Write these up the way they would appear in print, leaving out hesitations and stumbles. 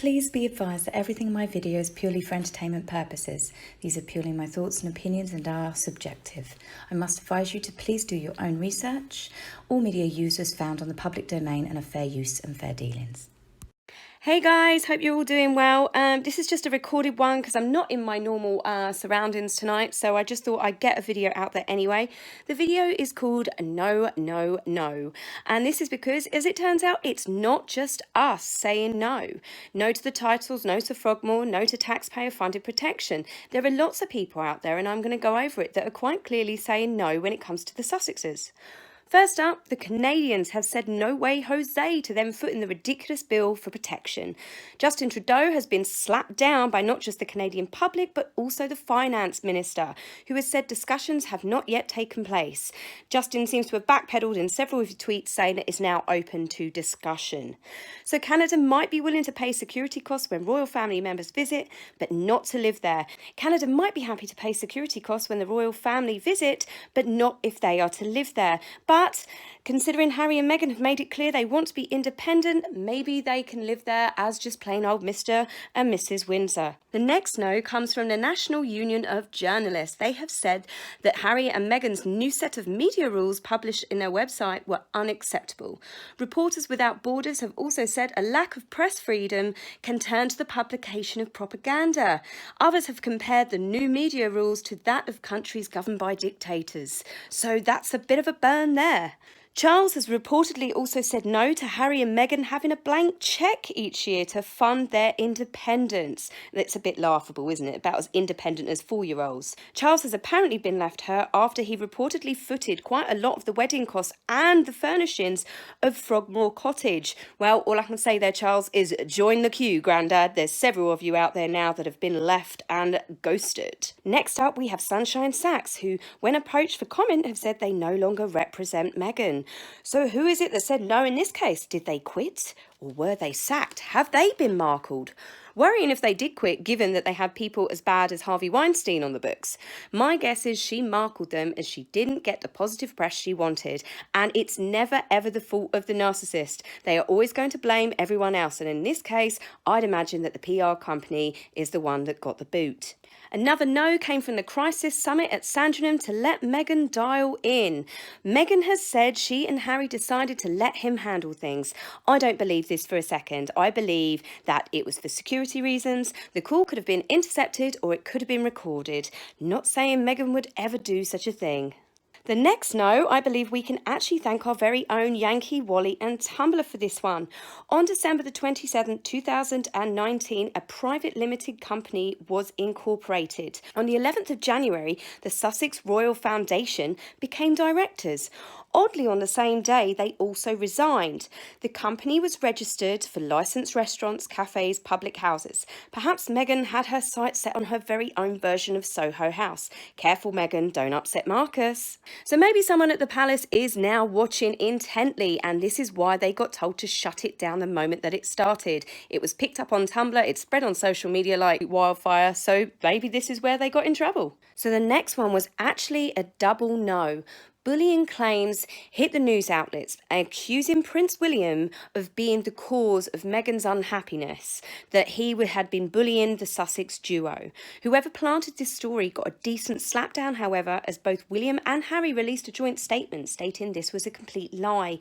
Please be advised that everything in my video is purely for entertainment purposes. These are purely my thoughts and opinions and are subjective. I must advise you to please do your own research. All media users found on the public domain and are fair use and fair dealings. Hey guys, hope you're all doing well. This is just a recorded one because I'm not in my normal surroundings tonight, so I just thought I'd get a video out there anyway. The video is called No, No, No, and this is because, as it turns out, it's not just us saying no. No to the titles, no to Frogmore, no to taxpayer-funded protection. There are lots of people out there, and I'm going to go over it, that are quite clearly saying no when it comes to the Sussexes. First up, the Canadians have said no way Jose to them footing the ridiculous bill for protection. Justin Trudeau has been slapped down by not just the Canadian public, but also the finance minister, who has said discussions have not yet taken place. Justin seems to have backpedaled in several of his tweets, saying it is now open to discussion. So Canada might be willing to pay security costs when royal family members visit, but not to live there. Canada might be happy to pay security costs when the royal family visit, but not if they are to live there. But considering Harry and Meghan have made it clear they want to be independent, maybe they can live there as just plain old Mr. and Mrs. Windsor. The next no comes from the National Union of Journalists. They have said that Harry and Meghan's new set of media rules published in their website were unacceptable. Reporters Without Borders have also said a lack of press freedom can turn to the publication of propaganda. Others have compared the new media rules to that of countries governed by dictators. So that's a bit of a burn there. Charles has reportedly also said no to Harry and Meghan having a blank cheque each year to fund their independence. That's a bit laughable, isn't it? About as independent as 4-year-olds. Charles has apparently been left hurt after he reportedly footed quite a lot of the wedding costs and the furnishings of Frogmore Cottage. Well, all I can say there, Charles, is join the queue, Grandad. There's several of you out there now that have been left and ghosted. Next up, we have Sunshine Sachs, who, when approached for comment, have said they no longer represent Meghan. So who is it that said no in this case? Did they quit or were they sacked? Have they been markled? Worrying if they did quit, given that they had people as bad as Harvey Weinstein on the books. My guess is she markled them as she didn't get the positive press she wanted. And it's never ever the fault of the narcissist. They are always going to blame everyone else. And in this case, I'd imagine that the PR company is the one that got the boot. Another no came from the Crisis Summit at Sandringham to let Meghan dial in. Meghan has said she and Harry decided to let him handle things. I don't believe this for a second. I believe that it was for security reasons. The call could have been intercepted or it could have been recorded. Not saying Meghan would ever do such a thing. The next no, I believe we can actually thank our very own Yankee, Wally and Tumblr for this one. On December the 27th, 2019, a private limited company was incorporated. On the 11th of January, the Sussex Royal Foundation became directors. Oddly, on the same day, they also resigned. The company was registered for licensed restaurants, cafes, public houses. Perhaps Meghan had her sights set on her very own version of Soho House. Careful, Meghan, don't upset Marcus. So maybe someone at the palace is now watching intently, and this is why they got told to shut it down the moment that it started. It was picked up on Tumblr, it spread on social media like wildfire, so maybe this is where they got in trouble. So the next one was actually a double no. Bullying claims hit the news outlets, accusing Prince William of being the cause of Meghan's unhappiness, that he had been bullying the Sussex Duo. Whoever planted this story got a decent slapdown, however, as both William and Harry released a joint statement stating this was a complete lie.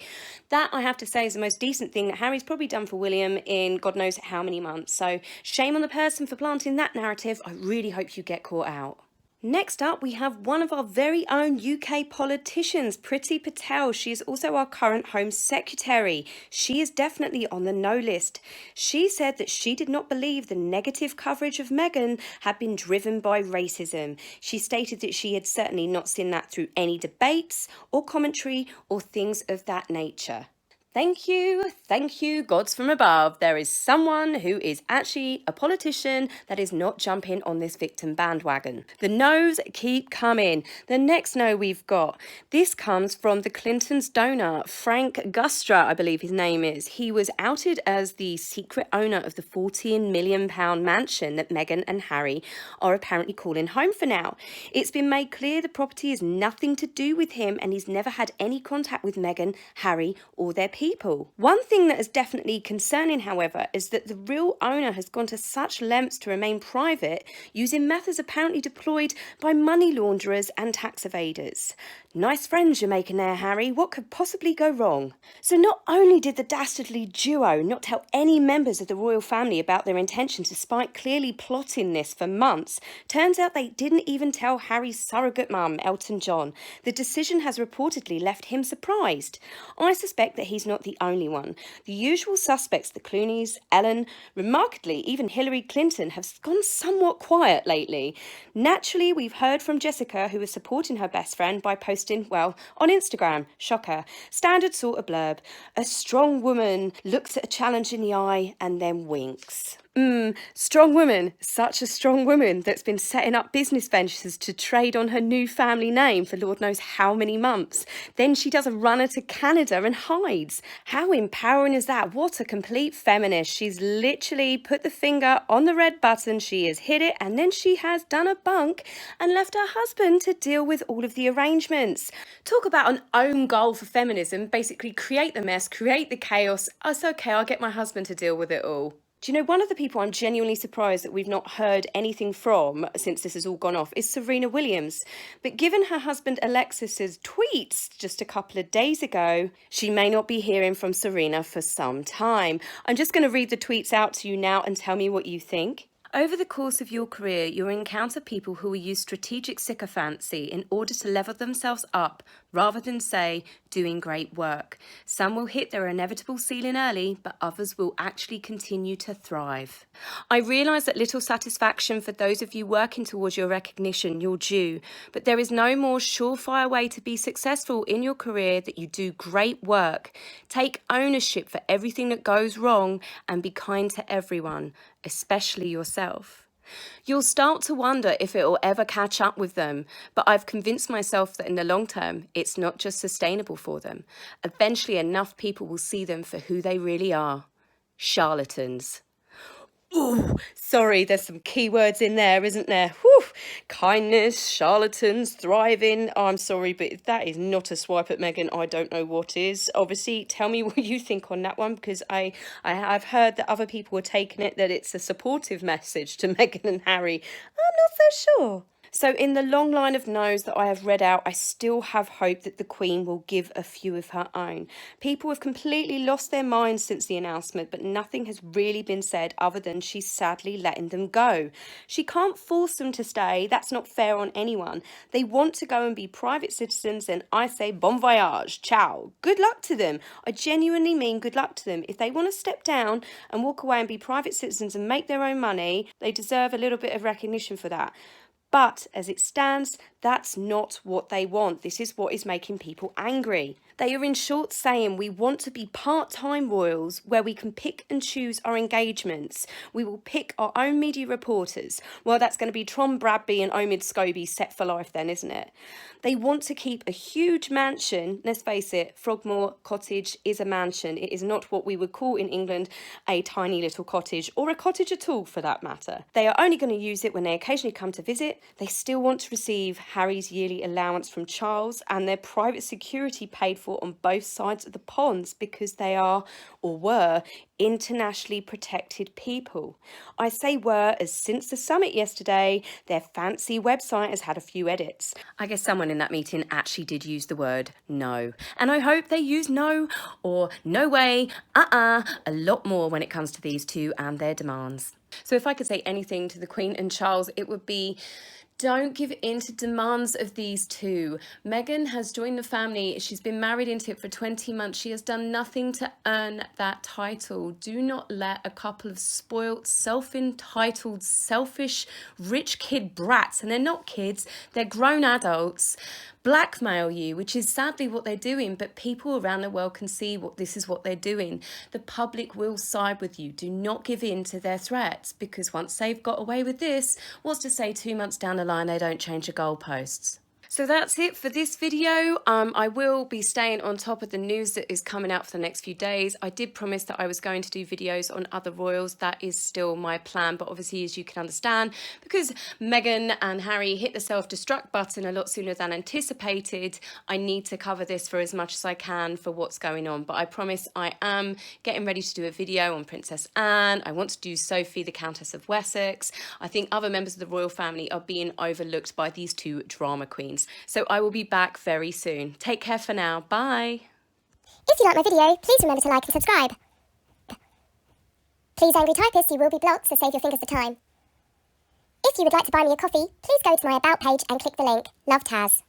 That, I have to say, is the most decent thing that Harry's probably done for William in God knows how many months. So shame on the person for planting that narrative. I really hope you get caught out. Next up, we have one of our very own UK politicians, Priti Patel. She is also our current Home Secretary. She is definitely on the no list. She said that she did not believe the negative coverage of Meghan had been driven by racism. She stated that she had certainly not seen that through any debates or commentary or things of that nature. Thank you, gods from above. There is someone who is actually a politician that is not jumping on this victim bandwagon. The no's keep coming. The next no we've got, this comes from the Clintons' donor, Frank Gustra, I believe his name is. He was outed as the secret owner of the £14 million mansion that Meghan and Harry are apparently calling home for now. It's been made clear the property is nothing to do with him and he's never had any contact with Meghan, Harry or their peers. people. One thing that is definitely concerning, however, is that the real owner has gone to such lengths to remain private, using methods apparently deployed by money launderers and tax evaders. Nice friends you're making there, Harry. What could possibly go wrong? So not only did the dastardly duo not tell any members of the royal family about their intentions, despite clearly plotting this for months, turns out they didn't even tell Harry's surrogate mum, Elton John. The decision has reportedly left him surprised. I suspect that he's not the only one. The usual suspects, the Clooneys, Ellen, remarkably, even Hillary Clinton, have gone somewhat quiet lately. Naturally, we've heard from Jessica, who is supporting her best friend by posting, well, on Instagram. Shocker. Standard sort of blurb. A strong woman looks at a challenge in the eye and then winks. Strong woman. Such a strong woman that's been setting up business ventures to trade on her new family name for Lord knows how many months. Then she does a runner to Canada and hides. How empowering is that? What a complete feminist. She's literally put the finger on the red button. She has hit it, and then she has done a bunk and left her husband to deal with all of the arrangements. Talk about an own goal for feminism. Basically create the mess, create the chaos. Oh, it's okay, I'll get my husband to deal with it all. Do you know, one of the people I'm genuinely surprised that we've not heard anything from since this has all gone off is Serena Williams. But given her husband Alexis's tweets just a couple of days ago, she may not be hearing from Serena for some time. I'm just going to read the tweets out to you now and tell me what you think. Over the course of your career, you'll encounter people who will use strategic sycophancy in order to level themselves up rather than, say, doing great work. Some will hit their inevitable ceiling early, but others will actually continue to thrive. I realise that little satisfaction for those of you working towards your recognition, your due, but there is no more surefire way to be successful in your career that you do great work. Take ownership for everything that goes wrong and be kind to everyone, especially yourself. You'll start to wonder if it will ever catch up with them, but I've convinced myself that in the long term, it's not just sustainable for them. Eventually, enough people will see them for who they really are. Charlatans. Ooh, sorry, there's some keywords in there, isn't there? Whew. Kindness, charlatans, thriving. Oh, I'm sorry, but if that is not a swipe at Meghan, I don't know what is. Obviously, tell me what you think on that one, because I have heard that other people are taking it that it's a supportive message to Meghan and Harry. I'm not so sure. So in the long line of no's that I have read out, I still have hope that the Queen will give a few of her own. People have completely lost their minds since the announcement, but nothing has really been said other than she's sadly letting them go. She can't force them to stay. That's not fair on anyone. They want to go and be private citizens, and I say bon voyage, ciao. Good luck to them. I genuinely mean good luck to them. If they want to step down and walk away and be private citizens and make their own money, they deserve a little bit of recognition for that. But as it stands, that's not what they want. This is what is making people angry. They are in short saying we want to be part-time royals where we can pick and choose our engagements. We will pick our own media reporters. Well, that's going to be Tron Bradby and Omid Scobie set for life then, isn't it? They want to keep a huge mansion. Let's face it, Frogmore Cottage is a mansion. It is not what we would call in England a tiny little cottage, or a cottage at all for that matter. They are only going to use it when they occasionally come to visit. They still want to receive Harry's yearly allowance from Charles and their private security paid for on both sides of the ponds because they are, or were, internationally protected people. I say were as since the summit yesterday, their fancy website has had a few edits. I guess someone in that meeting actually did use the word no. And I hope they use no or no way, a lot more when it comes to these two and their demands. So if I could say anything to the Queen and Charles, it would be, don't give in to demands of these two. Meghan has joined the family. She's been married into it for 20 months. She has done nothing to earn that title. Do not let a couple of spoilt, self-entitled, selfish, rich kid brats, and they're not kids, they're grown adults, blackmail you, which is sadly what they're doing, but people around the world can see this is what they're doing. The public will side with you. Do not give in to their threats, because once they've got away with this, what's to say 2 months down the line they don't change the goalposts? So that's it for this video. I will be staying on top of the news that is coming out for the next few days. I did promise that I was going to do videos on other royals. That is still my plan. But obviously, as you can understand, because Meghan and Harry hit the self-destruct button a lot sooner than anticipated, I need to cover this for as much as I can for what's going on. But I promise I am getting ready to do a video on Princess Anne. I want to do Sophie, the Countess of Wessex. I think other members of the royal family are being overlooked by these two drama queens. So I will be back very soon. Take care for now. Bye. If you like my video, please remember to like and subscribe. Please, angry typist, you will be blocked, so save your fingers the time. If you would like to buy me a coffee, please go to my About page and click the link. Love, Taz.